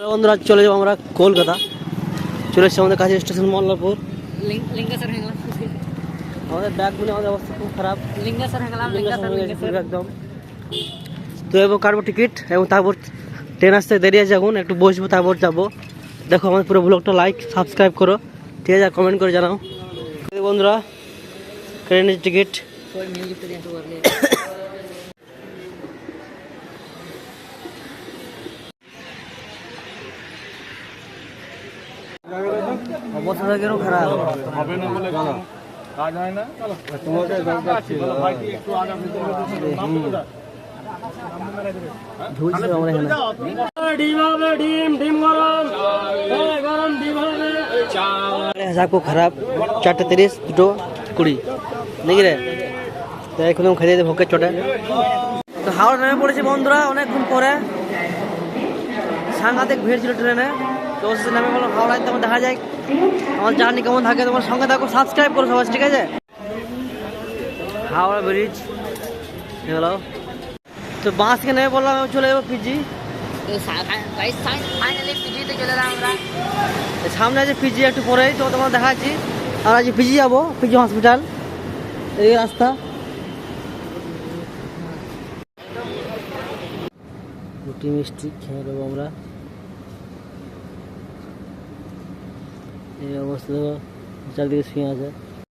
বন্ধুরা চলে যাবো আমরা কলকাতা। চলে এসেছি আমাদের কাছে স্টেশন মল্লারপুর। আমাদের ব্যাগগুলো আমাদের অবস্থা খুব খারাপ একদম। তো এবার কাটবো টিকিট এবং তারপর ট্রেন আসতে দেরি আছে, এখন একটু বসবো তারপর যাবো। দেখো আমাদের পুরো ব্লগটা লাইক সাবস্ক্রাইব করো, ঠিক আছে, কমেন্ট করে জানাও। বন্ধুরা ট্রেনের টিকিট অবস্থা কেন খারাপ হবে না বলে কাজ হয় না। তোমাকে দরকার ছিল একটু আগে ঝুলছে আমরা এখানে। ডিম হবে, ডিম ডিম গরম গরম ডিম হবে। হিসাব খুব খারাপ, 4:30 2:20 নাকি রে? তো এখন খেতে যেতে ভোকের চটে। তো হাওড়া নেমে পড়েছি বন্ধুরা অনেকক্ষণ পরে। সাংঘাতিক ভিড় ছিল ট্রেনে। তো নামে বললাম হাওড়ায় তোমার দেখা যায় আমার জার্নি কেমন থাকে। তোমার সঙ্গে থাকো, সাবস্ক্রাইব করো সবাই, ঠিক আছে। হাওড়া ব্রিজ হলো। তো বাসকে নেমে বললাম চলে যাবো পিজি। সামনে আছে পিজি, একটু পরেই তো তোমার দেখাচ্ছি। আর আজ পিজি যাবো, পিজি হসপিটাল, এই রাস্তা। রুটি মিষ্টি খেয়ে দেবো আমরা। এই অবস্থা চারদিকে শুয়ে আছে।